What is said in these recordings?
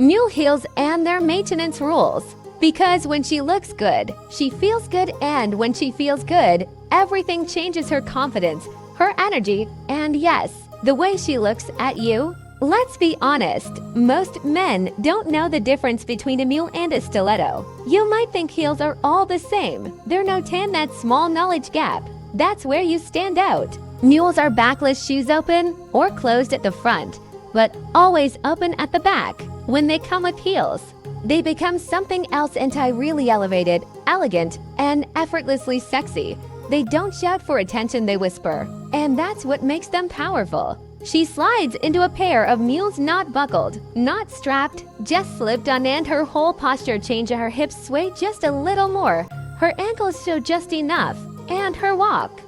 Mule heels and their maintenance rules. Because when she looks good, she feels good, and when she feels good, everything changes: her confidence, her energy, and yes, the way she looks at you. Let's be honest, most men don't know the difference between a mule and a stiletto. You might think heels are all the same. They're not in that small knowledge gap. That's where you stand out. Mules are backless shoes, open or closed at the front, but always open at the back. When they come with heels, they become something else entirely: elevated, elegant, and effortlessly sexy. They don't shout for attention, they whisper. And that's what makes them powerful. She slides into a pair of mules, not buckled, not strapped, just slipped on, and her whole posture changes. Her hips sway just a little more, her ankles show just enough, and her walk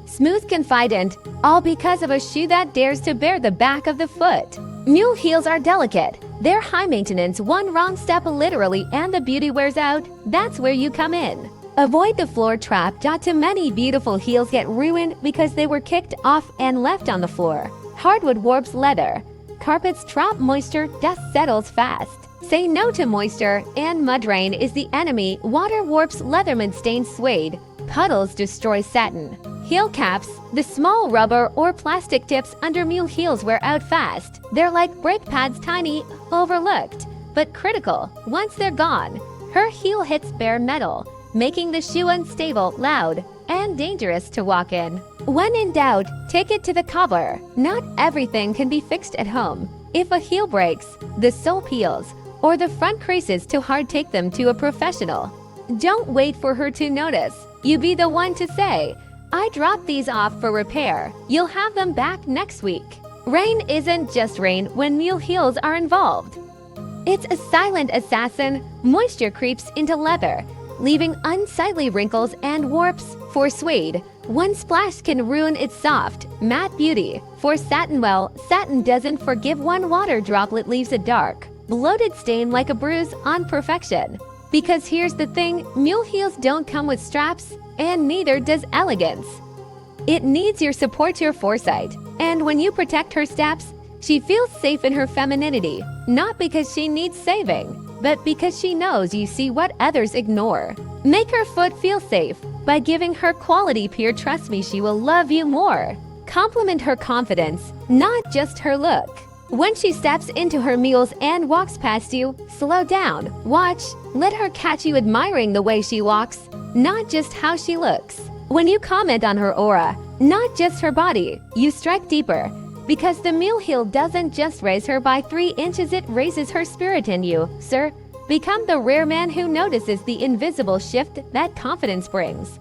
smooth, confident, all because of a shoe that dares to bare the back of the foot. Mule heels are delicate. They're high maintenance. One wrong step literally and the beauty wears out. That's where you come in. Avoid the floor trap. Too many beautiful heels get ruined because they were kicked off and left on the floor. Hardwood warps leather. Carpets trap moisture. Dust settles fast. Say no to moisture, and mud rain is the enemy. Water warps leatherman, stains suede. Puddles destroy satin. Heel caps, the small rubber or plastic tips under mule heels, wear out fast. They're like brake pads, tiny, overlooked, but critical. Once they're gone, her heel hits bare metal, making the shoe unstable, loud, and dangerous to walk in. When in doubt, take it to the cobbler. Not everything can be fixed at home. If a heel breaks, the sole peels, or the front creases too hard, take them to a professional. Don't wait for her to notice. You be the one to say, "I dropped these off for repair." You'll have them back next week. Rain isn't just rain when mule heels are involved. It's a silent assassin. Moisture creeps into leather, leaving unsightly wrinkles and warps. For suede, one splash can ruin its soft, matte beauty. For satin, well, satin doesn't forgive. One water droplet leaves a dark, bloated stain like a bruise on perfection. Because here's the thing, mule heels don't come with straps, and neither does elegance. It needs your support, your foresight. And when you protect her steps, she feels safe in her femininity, not because she needs saving, but because she knows you see what others ignore. Make her foot feel safe by giving her quality peer. Trust me, she will love you more. Compliment her confidence, not just her look. When she steps into her mules and walks past you, slow down, watch, let her catch you admiring the way she walks, not just how she looks. When you comment on her aura, not just her body, you strike deeper. Because the mule heel doesn't just raise her by 3 inches, it raises her spirit in you, sir. Become the rare man who notices the invisible shift that confidence brings.